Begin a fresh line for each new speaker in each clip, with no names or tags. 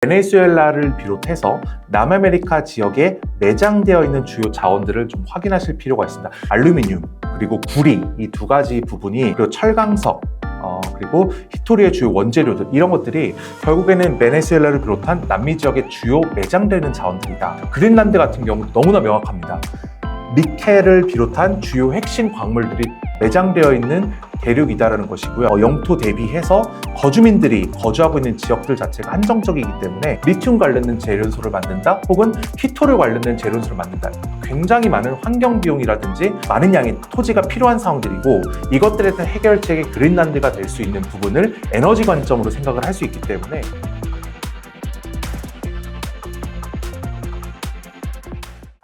베네수엘라를 비롯해서 남아메리카 지역에 매장되어 있는 주요 자원들을 좀 확인하실 필요가 있습니다. 알루미늄, 그리고 구리, 이 두 가지 부분이, 그리고 철강석, 그리고 히토리의 주요 원재료들, 이런 것들이 결국에는 베네수엘라를 비롯한 남미 지역의 주요 매장되는 자원들이다. 그린란드 같은 경우 너무나 명확합니다. 니켈을 비롯한 주요 핵심 광물들이 매장되어 있는 대륙이다라는 것이고요. 영토 대비해서 거주민들이 거주하고 있는 지역들 자체가 한정적이기 때문에 리튬 관련된 재련소를 만든다, 혹은 히토류 관련된 재련소를 만든다, 굉장히 많은 환경 비용이라든지 많은 양의 토지가 필요한 상황들이고, 이것들에 대한 해결책이 그린란드가 될 수 있는 부분을 에너지 관점으로 생각을 할 수 있기 때문에,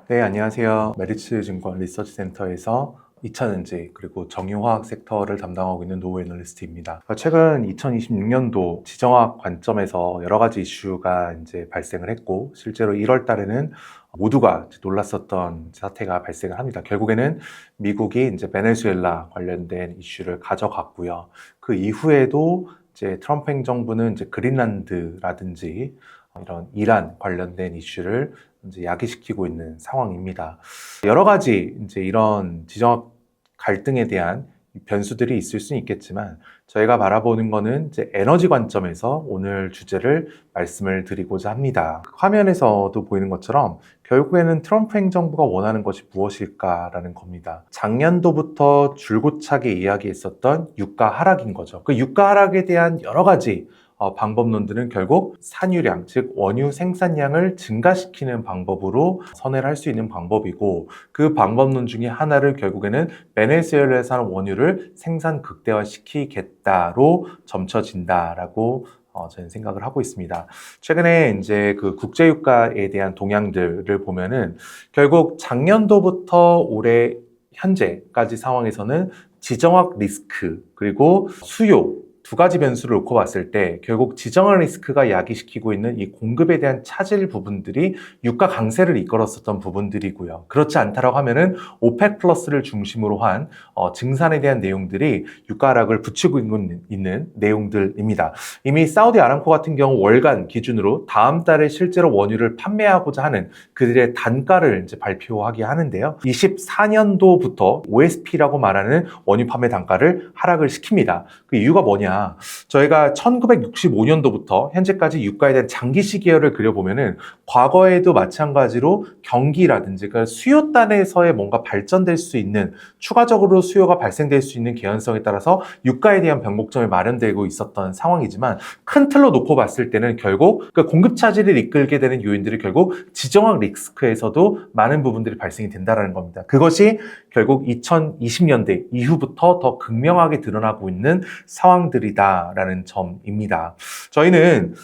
네, 안녕하세요. 메리츠증권 리서치센터에서 2차전지 그리고 정유화학 섹터를 담당하고 있는 노후 애널리스트입니다. 최근 2026년도 지정학 관점에서 여러 가지 이슈가 이제 발생을 했고, 실제로 1월 달에는 모두가 놀랐었던 사태가 발생을 합니다. 결국에는 미국이 이제 베네수엘라 관련된 이슈를 가져갔고요. 그 이후에도 이제 트럼프 행정부는 이제 그린란드라든지 이런 이란 관련된 이슈를 이제 야기시키고 있는 상황입니다. 여러 가지 이제 이런 지정학 갈등에 대한 변수들이 있을 수는 있겠지만, 저희가 바라보는 거는 이제 에너지 관점에서 오늘 주제를 말씀을 드리고자 합니다. 화면에서도 보이는 것처럼 결국에는 트럼프 행정부가 원하는 것이 무엇일까라는 겁니다. 작년도부터 줄곧차게 이야기했었던 유가 하락인 거죠. 그 유가 하락에 대한 여러 가지 방법론들은 결국 산유량, 즉 원유 생산량을 증가시키는 방법으로 선회를 할 수 있는 방법이고, 그 방법론 중에 하나를 결국에는 베네수엘라에서 하는 원유를 생산 극대화시키겠다로 점쳐진다라고 저는 생각을 하고 있습니다. 최근에 이제 그 국제유가에 대한 동향들을 보면은 결국 작년도부터 올해 현재까지 상황에서는 지정학 리스크 그리고 수요, 두 가지 변수를 놓고 봤을 때 결국 지정학 리스크가 야기시키고 있는 이 공급에 대한 차질 부분들이 유가 강세를 이끌었었던 부분들이고요. 그렇지 않다라고 하면은 오펙 플러스를 중심으로 한 증산에 대한 내용들이 유가 하락을 부추기고 있는 내용들입니다. 이미 사우디 아람코 같은 경우 월간 기준으로 다음 달에 실제로 원유를 판매하고자 하는 그들의 단가를 이제 발표하게 하는데요. 24년도부터 OSP라고 말하는 원유 판매 단가를 하락을 시킵니다. 그 이유가 뭐냐? 저희가 1965년도부터 현재까지 유가에 대한 장기 시계열을 그려보면은 과거에도 마찬가지로 경기라든지 그러니까 수요단에서의 뭔가 발전될 수 있는, 추가적으로 수요가 발생될 수 있는 개연성에 따라서 유가에 대한 변곡점이 마련되고 있었던 상황이지만, 큰 틀로 놓고 봤을 때는 결국 그 공급 차질을 이끌게 되는 요인들이 결국 지정학 리스크에서도 많은 부분들이 발생이 된다는 겁니다. 그것이 결국 2020년대 이후부터 더 극명하게 드러나고 있는 상황들이다라는 점입니다. 저희는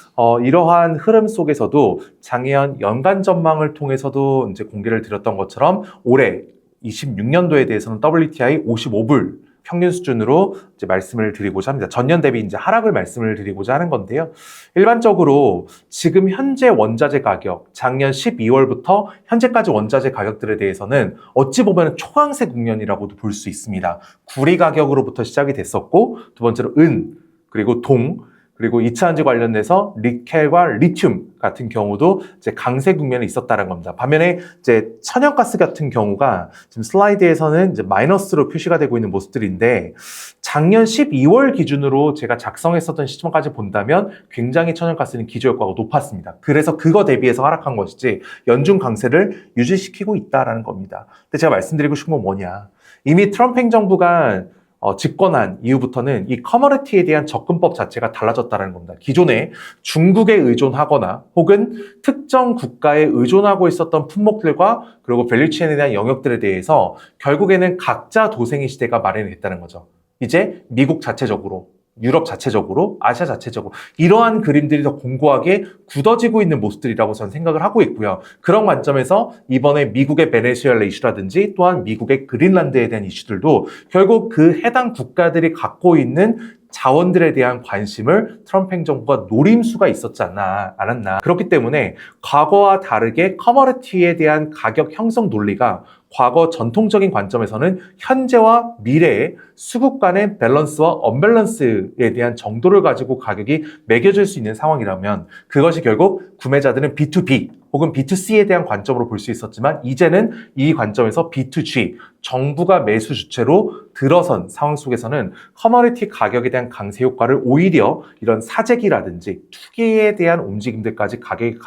이러한 흐름 속에서도 작년 연간 전망을 통해서도 이제 공개를 드렸던 것처럼 올해 26년도에 대해서는 WTI 55불 평균 수준으로 이제 말씀을 드리고자 합니다. 전년 대비 이제 하락을 말씀을 드리고자 하는 건데요. 일반적으로 지금 현재 원자재 가격, 작년 12월부터 현재까지 원자재 가격들에 대해서는 어찌 보면 초강세 국면이라고도 볼 수 있습니다. 구리 가격으로부터 시작이 됐었고, 두 번째로 은, 그리고 동, 그리고 2차전지 관련돼서 니켈과 리튬 같은 경우도 이제 강세 국면에 있었다는 겁니다. 반면에 이제 천연가스 같은 경우가 지금 슬라이드에서는 이제 마이너스로 표시가 되고 있는 모습들인데, 작년 12월 기준으로 제가 작성했었던 시점까지 본다면 굉장히 천연가스는 기저효과가 높았습니다. 그래서 그거 대비해서 하락한 것이지 연중 강세를 유지시키고 있다라는 겁니다. 근데 제가 말씀드리고 싶은 건 뭐냐? 이미 트럼프 행정부가 집권한 이후부터는 이 커머디티에 대한 접근법 자체가 달라졌다는 겁니다. 기존에 중국에 의존하거나 혹은 특정 국가에 의존하고 있었던 품목들과 그리고 밸류체인에 대한 영역들에 대해서 결국에는 각자 도생의 시대가 마련이 됐다는 거죠. 이제 미국 자체적으로, 유럽 자체적으로, 아시아 자체적으로 이러한 그림들이 더 공고하게 굳어지고 있는 모습들이라고 저는 생각을 하고 있고요. 그런 관점에서 이번에 미국의 베네수엘라 이슈라든지 또한 미국의 그린란드에 대한 이슈들도 결국 그 해당 국가들이 갖고 있는 자원들에 대한 관심을 트럼프 행정부가 노림수가 있었지 않았나. 그렇기 때문에 과거와 다르게 커머디티에 대한 가격 형성 논리가 과거 전통적인 관점에서는 현재와 미래의 수급 간의 밸런스와 언밸런스에 대한 정도를 가지고 가격이 매겨질 수 있는 상황이라면 그것이 결국 구매자들은 B2B 혹은 B2C에 대한 관점으로 볼 수 있었지만 이제는 이 관점에서 B2G, 정부가 매수 주체로 들어선 상황 속에서는 커머디티 가격에 대한 강세 효과를 오히려 이런 사재기라든지 투기에 대한 움직임들까지 가격이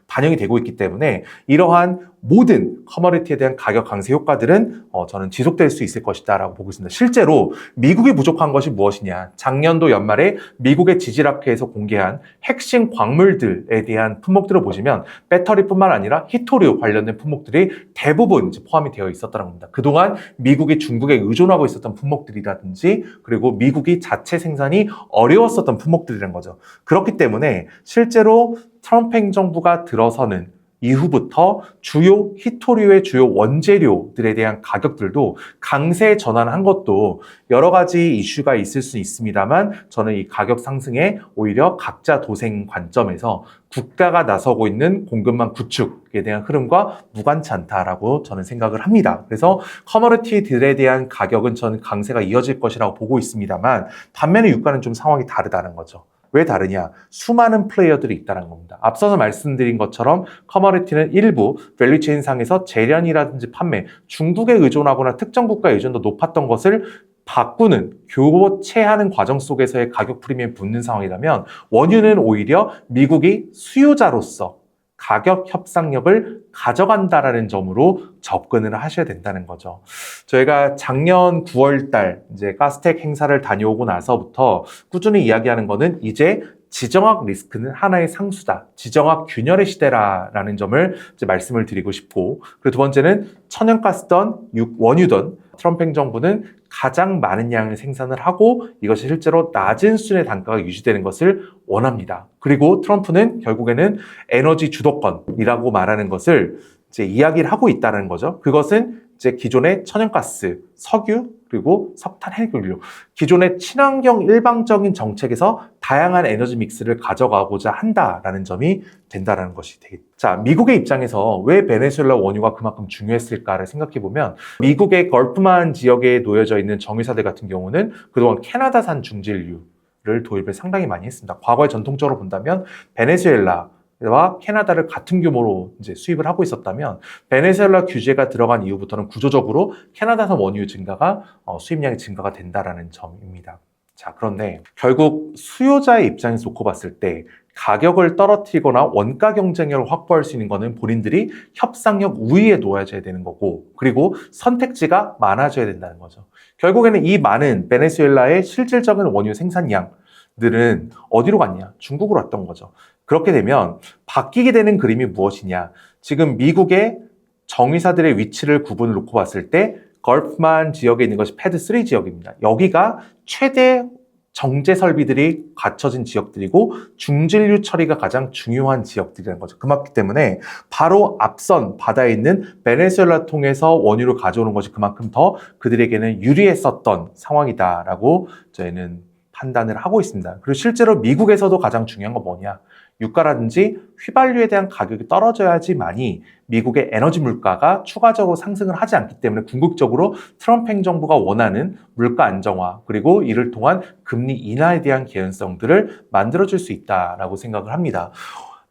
반영이 되고 있기 때문에 이러한 모든 커머디티에 대한 가격 강세 효과들은 저는 지속될 수 있을 것이다 라고 보고 있습니다. 실제로 미국이 부족한 것이 무엇이냐. 작년도 연말에 미국의 지질학회에서 공개한 핵심 광물들에 대한 품목들을 보시면 배터리뿐만 아니라 히토류 관련된 품목들이 대부분 포함이 되어 있었다는 겁니다. 그동안 미국이 중국에 의존하고 있었던 품목들이라든지 그리고 미국이 자체 생산이 어려웠었던 품목들이라는 거죠. 그렇기 때문에 실제로 트럼프 행정부가 들어서는 이후부터 주요 히토류의 주요 원재료들에 대한 가격들도 강세 전환한 것도 여러 가지 이슈가 있을 수 있습니다만 저는 이 가격 상승에 오히려 각자 도생 관점에서 국가가 나서고 있는 공급망 구축에 대한 흐름과 무관치 않다라고 저는 생각을 합니다. 그래서 커머디티들에 대한 가격은 저는 강세가 이어질 것이라고 보고 있습니다만 반면에 유가는 좀 상황이 다르다는 거죠. 왜 다르냐? 수많은 플레이어들이 있다는 겁니다. 앞서서 말씀드린 것처럼 커머디티는 일부 밸류체인 상에서 재련이라든지 판매, 중국에 의존하거나 특정 국가에 의존도 높았던 것을 바꾸는, 교체하는 과정 속에서의 가격 프리미엄이 붙는 상황이라면 원유는 오히려 미국이 수요자로서 가격 협상력을 가져간다라는 점으로 접근을 하셔야 된다는 거죠. 저희가 작년 9월 달 이제 가스텍 행사를 다녀오고 나서부터 꾸준히 이야기하는 거는 이제 지정학 리스크는 하나의 상수다. 지정학 균열의 시대라는 점을 이제 말씀을 드리고 싶고, 그리고 두 번째는 천연가스든 원유든 트럼프 행정부는 가장 많은 양을 생산을 하고 이것이 실제로 낮은 수준의 단가가 유지되는 것을 원합니다. 그리고 트럼프는 결국에는 에너지 주도권이라고 말하는 것을 이제 이야기를 하고 있다는 거죠. 그것은 이제 기존의 천연가스, 석유, 그리고 석탄, 핵연료, 기존의 친환경 일방적인 정책에서 다양한 에너지 믹스를 가져가고자 한다라는 점이 된다는 것이 되겠죠. 자, 미국의 입장에서 왜 베네수엘라 원유가 그만큼 중요했을까를 생각해보면 미국의 걸프만 지역에 놓여져 있는 정유사들 같은 경우는 그동안 캐나다산 중진류를 도입을 상당히 많이 했습니다. 과거에 전통적으로 본다면 베네수엘라와 캐나다를 같은 규모로 이제 수입을 하고 있었다면 베네수엘라 규제가 들어간 이후부터는 구조적으로 캐나다산 원유 증가가 수입량이 증가가 된다라는 점입니다. 자, 그런데 결국 수요자의 입장에서 놓고 봤을 때 가격을 떨어뜨리거나 원가 경쟁력을 확보할 수 있는 거는 본인들이 협상력 우위에 놓아져야 되는 거고, 그리고 선택지가 많아져야 된다는 거죠. 결국에는 이 많은 베네수엘라의 실질적인 원유 생산량들은 어디로 갔냐? 중국으로 왔던 거죠. 그렇게 되면 바뀌게 되는 그림이 무엇이냐? 지금 미국의 정유사들의 위치를 구분을 놓고 봤을 때 걸프만 지역에 있는 것이 패드 3 지역입니다. 여기가 최대 정제 설비들이 갖춰진 지역들이고 중진류 처리가 가장 중요한 지역들이라는 거죠. 그렇기 때문에 바로 앞선 바다에 있는 베네수엘라 통해서 원유를 가져오는 것이 그만큼 더 그들에게는 유리했었던 상황이다라고 저희는 판단을 하고 있습니다. 그리고 실제로 미국에서도 가장 중요한 건 뭐냐? 유가라든지 휘발유에 대한 가격이 떨어져야지만이 미국의 에너지 물가가 추가적으로 상승을 하지 않기 때문에 궁극적으로 트럼프 행정부가 원하는 물가 안정화 그리고 이를 통한 금리 인하에 대한 개연성들을 만들어줄 수 있다라고 생각을 합니다.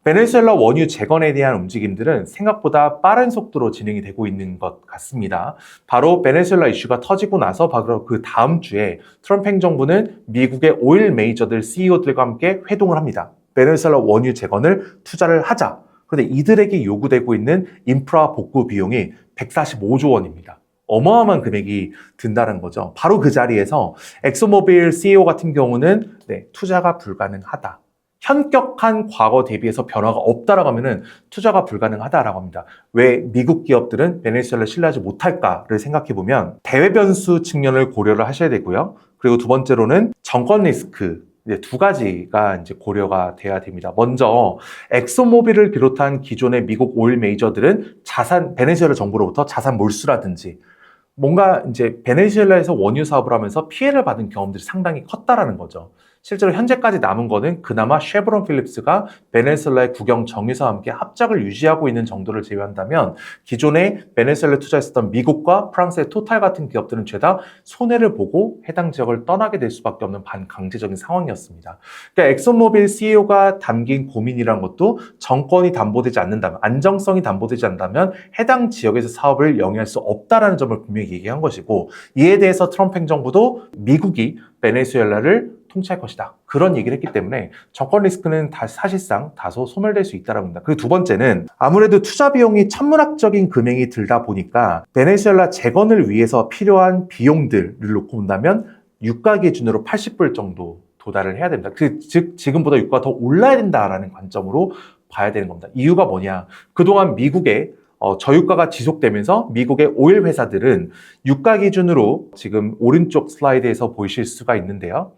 베네수엘라 원유 재건에 대한 움직임들은 생각보다 빠른 속도로 진행이 되고 있는 것 같습니다. 바로 베네수엘라 이슈가 터지고 나서 바로 그 다음 주에 트럼프 행정부는 미국의 오일 메이저들 CEO들과 함께 회동을 합니다. 베네수엘라 원유 재건을 투자를 하자. 그런데 이들에게 요구되고 있는 인프라 복구 비용이 145조 원입니다. 어마어마한 금액이 든다는 거죠. 바로 그 자리에서 엑소모빌 CEO 같은 경우는 투자가 불가능하다. 현격한 과거 대비해서 변화가 없다라고 하면은 투자가 불가능하다라고 합니다. 왜 미국 기업들은 베네수엘라를 신뢰하지 못할까를 생각해보면 대외 변수 측면을 고려를 하셔야 되고요. 그리고 두 번째로는 정권 리스크. 이제 두 가지가 이제 고려가 돼야 됩니다. 먼저 엑소모빌을 비롯한 기존의 미국 오일 메이저들은 베네수엘라 정부로부터 자산 몰수라든지 뭔가 이제 베네수엘라에서 원유 사업을 하면서 피해를 받은 경험들이 상당히 컸다라는 거죠. 실제로 현재까지 남은 거는 그나마 쉐브론 필립스가 베네수엘라의 국영 정유사와 함께 합작을 유지하고 있는 정도를 제외한다면 기존에 베네수엘라에 투자했었던 미국과 프랑스의 토탈 같은 기업들은 죄다 손해를 보고 해당 지역을 떠나게 될 수밖에 없는 반강제적인 상황이었습니다. 그러니까 엑슨모빌 CEO가 담긴 고민이란 것도 정권이 담보되지 않는다면, 안정성이 담보되지 않는다면 해당 지역에서 사업을 영위할 수 없다라는 점을 분명히 얘기한 것이고, 이에 대해서 트럼프 행정부도 미국이 베네수엘라를 통치할 것이다, 그런 얘기를 했기 때문에 정권 리스크는 사실상 다소 소멸될 수 있다고 합니다. 그리고 두 번째는 아무래도 투자 비용이 천문학적인 금액이 들다 보니까 베네수엘라 재건을 위해서 필요한 비용들을 놓고 본다면 유가 기준으로 80불 정도 도달을 해야 됩니다. 즉 지금보다 유가가 더 올라야 된다라는 관점으로 봐야 되는 겁니다. 이유가 뭐냐? 그동안 미국의 저유가가 지속되면서 미국의 오일 회사들은 유가 기준으로 지금 오른쪽 슬라이드에서 보이실 수가 있는데요.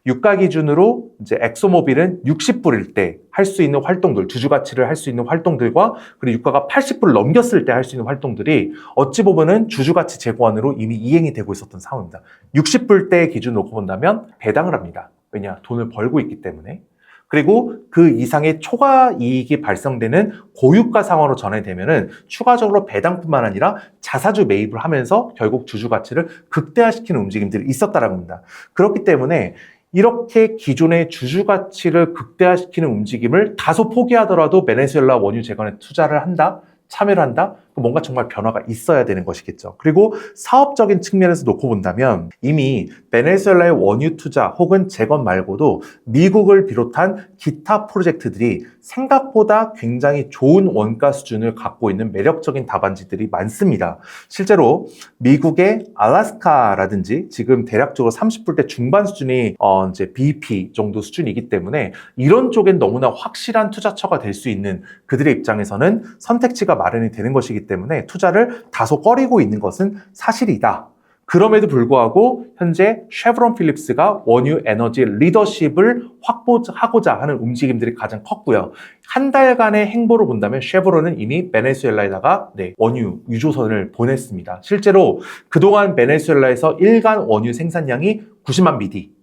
유가 기준으로 이제 엑소모빌은 60불일 때 할 수 있는 활동들, 주주 가치를 할 수 있는 활동들과 그리고 유가가 80불을 넘겼을 때 할 수 있는 활동들이 어찌 보면은 주주 가치 제고안으로 이미 이행이 되고 있었던 상황입니다. 60불대 기준 놓고 본다면 배당을 합니다. 왜냐? 돈을 벌고 있기 때문에. 그리고 그 이상의 초과 이익이 발생되는 고유가 상황으로 전환되면은 추가적으로 배당뿐만 아니라 자사주 매입을 하면서 결국 주주 가치를 극대화시키는 움직임들이 있었다라고 합니다. 그렇기 때문에 이렇게 기존의 주주 가치를 극대화시키는 움직임을 다소 포기하더라도 베네수엘라 원유 재건에 투자를 한다, 참여를 한다? 뭔가 정말 변화가 있어야 되는 것이겠죠. 그리고 사업적인 측면에서 놓고 본다면 이미 베네수엘라의 원유 투자 혹은 재건 말고도 미국을 비롯한 기타 프로젝트들이 생각보다 굉장히 좋은 원가 수준을 갖고 있는 매력적인 답안지들이 많습니다. 실제로 미국의 알래스카라든지 지금 대략적으로 30불대 중반 수준이 이제 BP 정도 수준이기 때문에 이런 쪽엔 너무나 확실한 투자처가 될 수 있는 그들의 입장에서는 선택지가 마련이 되는 것이기 때문에 투자를 다소 꺼리고 있는 것은 사실이다. 그럼에도 불구하고 현재 쉐브론 필립스가 원유 에너지 리더십을 확보하고자 하는 움직임들이 가장 컸고요. 한 달간의 행보를 본다면 쉐브론은 이미 베네수엘라에다가 원유 유조선을 보냈습니다. 실제로 그동안 베네수엘라에서 일간 원유 생산량이 90만 BD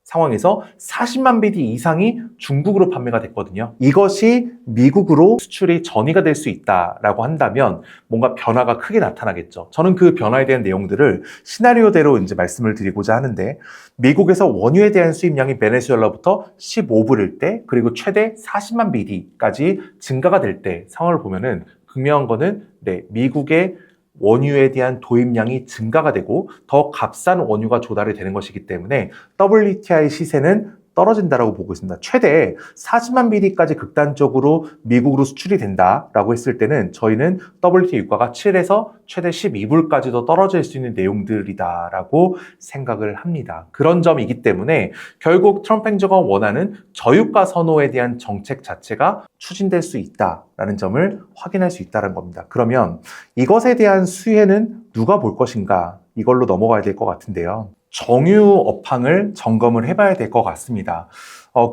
상황에서 40만 BD 이상이 중국으로 판매가 됐거든요. 이것이 미국으로 수출이 전이가 될 수 있다라고 한다면 뭔가 변화가 크게 나타나겠죠. 저는 그 변화에 대한 내용들을 시나리오대로 이제 말씀을 드리고자 하는데, 미국에서 원유에 대한 수입량이 베네수엘라부터 15불일 때 그리고 최대 40만 BD까지 증가가 될 때 상황을 보면은 분명한 거는 미국의 원유에 대한 도입량이 증가가 되고 더 값싼 원유가 조달이 되는 것이기 때문에 WTI 시세는 떨어진다라고 보고 있습니다. 최대 40만 BD까지 극단적으로 미국으로 수출이 된다라고 했을 때는 저희는 WTI 유가가 7에서 최대 12불까지도 떨어질 수 있는 내용들이다라고 생각을 합니다. 그런 점이기 때문에 결국 트럼프 행정부가 원하는 저유가 선호에 대한 정책 자체가 추진될 수 있다라는 점을 확인할 수 있다는 겁니다. 그러면 이것에 대한 수혜는 누가 볼 것인가? 이걸로 넘어가야 될 것 같은데요. 정유 업황을 점검을 해봐야 될 것 같습니다.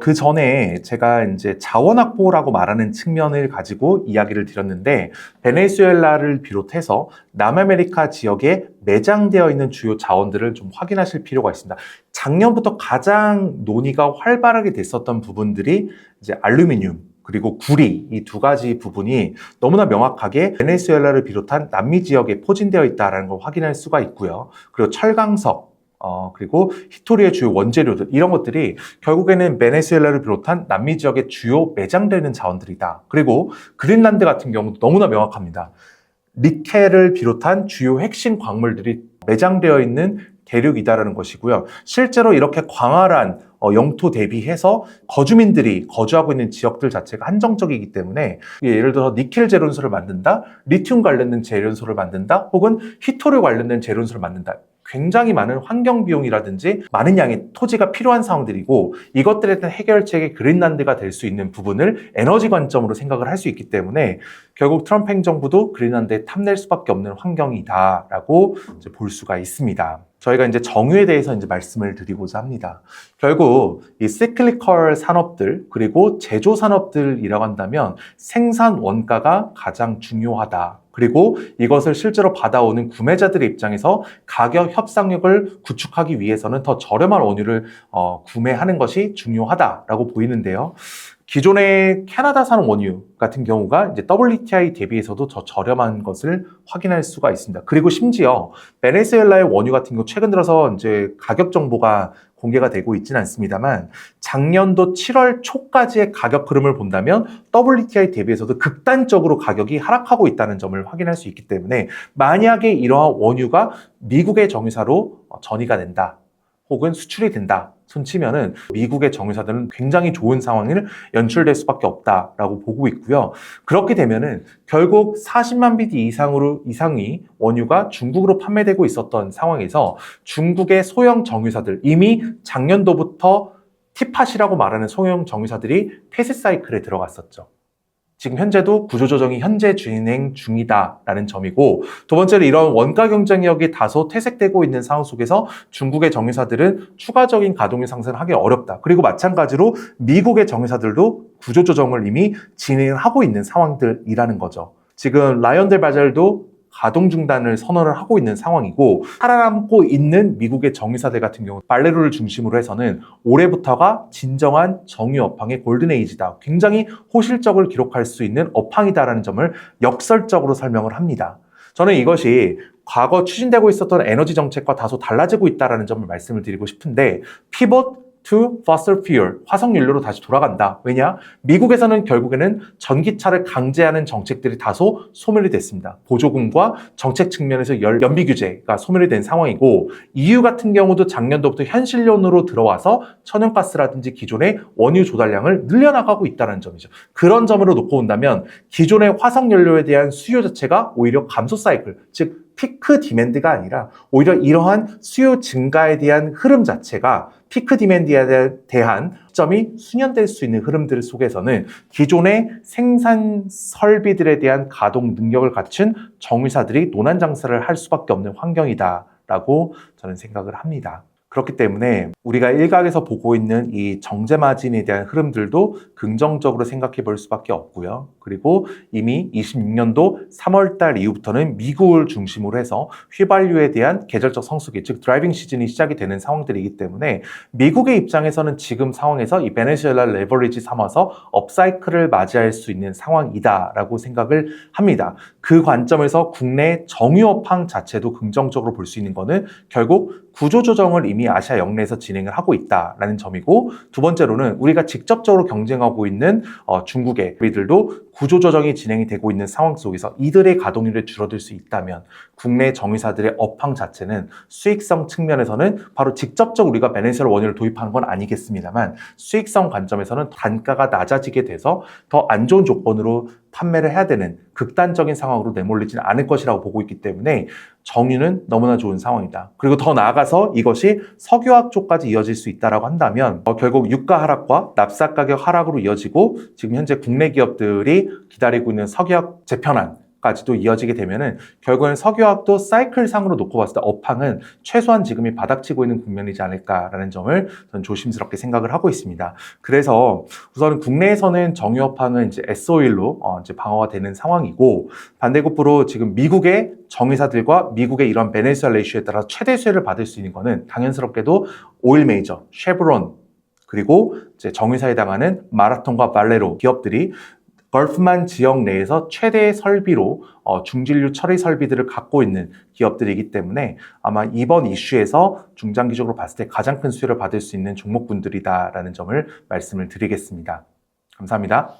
그 전에 제가 이제 자원 확보라고 말하는 측면을 가지고 이야기를 드렸는데, 베네수엘라를 비롯해서 남아메리카 지역에 매장되어 있는 주요 자원들을 좀 확인하실 필요가 있습니다. 작년부터 가장 논의가 활발하게 됐었던 부분들이 이제 알루미늄, 그리고 구리, 이 두 가지 부분이 너무나 명확하게 베네수엘라를 비롯한 남미 지역에 포진되어 있다는 걸 확인할 수가 있고요. 그리고 철강석, 그리고 히토리의 주요 원재료들, 이런 것들이 결국에는 베네수엘라를 비롯한 남미 지역의 주요 매장되는 자원들이다. 그리고 그린란드 같은 경우도 너무나 명확합니다. 니켈을 비롯한 주요 핵심 광물들이 매장되어 있는 대륙이다라는 것이고요. 실제로 이렇게 광활한 영토 대비해서 거주민들이 거주하고 있는 지역들 자체가 한정적이기 때문에, 예를 들어서 니켈 제론소를 만든다, 리튬 관련된 제론소를 만든다, 혹은 히토류 관련된 제론소를 만든다. 굉장히 많은 환경 비용이라든지 많은 양의 토지가 필요한 상황들이고, 이것들에 대한 해결책이 그린란드가 될 수 있는 부분을 에너지 관점으로 생각을 할 수 있기 때문에 결국 트럼프 행정부도 그린란드에 탐낼 수밖에 없는 환경이다라고 이제 볼 수가 있습니다. 저희가 이제 정유에 대해서 이제 말씀을 드리고자 합니다. 결국 이 시클리컬 산업들 그리고 제조 산업들이라고 한다면 생산 원가가 가장 중요하다. 그리고 이것을 실제로 받아오는 구매자들의 입장에서 가격 협상력을 구축하기 위해서는 더 저렴한 원유를 구매하는 것이 중요하다라고 보이는데요. 기존의 캐나다산 원유 같은 경우가 이제 WTI 대비해서도 더 저렴한 것을 확인할 수가 있습니다. 그리고 심지어 베네수엘라의 원유 같은 경우 최근 들어서 이제 가격 정보가 공개가 되고 있지는 않습니다만 작년도 7월 초까지의 가격 흐름을 본다면 WTI 대비해서도 극단적으로 가격이 하락하고 있다는 점을 확인할 수 있기 때문에 만약에 이러한 원유가 미국의 정유사로 전이가 된다 혹은 수출이 된다 손치면은 미국의 정유사들은 굉장히 좋은 상황을 연출될 수밖에 없다라고 보고 있고요. 그렇게 되면은 결국 40만 BD 이상이 원유가 중국으로 판매되고 있었던 상황에서 중국의 소형 정유사들 이미 작년도부터 티팟이라고 말하는 소형 정유사들이 폐쇄 사이클에 들어갔었죠. 지금 현재도 구조조정이 현재 진행 중이다라는 점이고 두 번째로 이런 원가 경쟁력이 다소 퇴색되고 있는 상황 속에서 중국의 정유사들은 추가적인 가동률 상승을 하기 어렵다. 그리고 마찬가지로 미국의 정유사들도 구조조정을 이미 진행을 하고 있는 상황들이라는 거죠. 지금 라이온델바젤도 가동 중단을 선언을 하고 있는 상황이고 살아남고 있는 미국의 정유사들 같은 경우 발레로를 중심으로 해서는 올해부터가 진정한 정유 업황의 골든에이지다. 굉장히 호실적을 기록할 수 있는 업황이다라는 점을 역설적으로 설명을 합니다. 저는 이것이 과거 추진되고 있었던 에너지 정책과 다소 달라지고 있다는 점을 말씀을 드리고 싶은데 피벗 to fossil fuel, 화석연료로 다시 돌아간다. 왜냐? 미국에서는 결국에는 전기차를 강제하는 정책들이 다소 소멸이 됐습니다. 보조금과 정책 측면에서 연비 규제가 소멸이 된 상황이고 EU 같은 경우도 작년도부터 현실론으로 들어와서 천연가스라든지 기존의 원유 조달량을 늘려나가고 있다는 점이죠. 그런 점으로 놓고 본다면 기존의 화석연료에 대한 수요 자체가 오히려 감소 사이클, 즉 피크 디맨드가 아니라 오히려 이러한 수요 증가에 대한 흐름 자체가 피크 디맨드에 대한 점이 수년될 수 있는 흐름들 속에서는 기존의 생산 설비들에 대한 가동 능력을 갖춘 정유사들이 논한 장사를 할 수밖에 없는 환경이다라고 저는 생각을 합니다. 그렇기 때문에 우리가 일각에서 보고 있는 이 정제 마진에 대한 흐름들도 긍정적으로 생각해 볼 수밖에 없고요. 그리고 이미 26년도 3월 달 이후부터는 미국을 중심으로 해서 휘발유에 대한 계절적 성수기, 즉 드라이빙 시즌이 시작이 되는 상황들이기 때문에 미국의 입장에서는 지금 상황에서 이 베네수엘라 레버리지 삼아서 업사이클을 맞이할 수 있는 상황이다라고 생각을 합니다. 그 관점에서 국내 정유업황 자체도 긍정적으로 볼 수 있는 거는 결국 구조조정을 이미 아시아 역내에서 진행을 하고 있다라는 점이고 두 번째로는 우리가 직접적으로 경쟁하고 있는 중국의 우리들도 구조조정이 진행이 되고 있는 상황 속에서 이들의 가동률이 줄어들 수 있다면 국내 정유사들의 업황 자체는 수익성 측면에서는 바로 직접적으로 우리가 베네수엘라 원유를 도입하는 건 아니겠습니다만 수익성 관점에서는 단가가 낮아지게 돼서 더 안 좋은 조건으로 판매를 해야 되는 극단적인 상황으로 내몰리지는 않을 것이라고 보고 있기 때문에 정유는 너무나 좋은 상황이다. 그리고 더 나아가서 이것이 석유화학 쪽까지 이어질 수 있다고 한다면 결국 유가 하락과 납사 가격 하락으로 이어지고 지금 현재 국내 기업들이 기다리고 있는 석유화학 재편안까지도 이어지게 되면은 결국에는 석유화학도 사이클상으로 놓고 봤을 때 업황은 최소한 지금이 바닥치고 있는 국면이지 않을까라는 점을 저는 조심스럽게 생각을 하고 있습니다. 그래서 우선 국내에서는 정유 업황은 이제 S-오일로 이제 방어가 되는 상황이고 반대급부로 지금 미국의 정유사들과 미국의 이런 베네수엘라 이슈에 따라 최대 수혜를 받을 수 있는 거는 당연스럽게도 오일 메이저, 쉐브론 그리고 이제 정유사에 해당하는 마라톤과 발레로 기업들이 걸프만 지역 내에서 최대의 설비로 중진류 처리 설비들을 갖고 있는 기업들이기 때문에 아마 이번 이슈에서 중장기적으로 봤을 때 가장 큰 수혜를 받을 수 있는 종목군들이다라는 점을 말씀을 드리겠습니다. 감사합니다.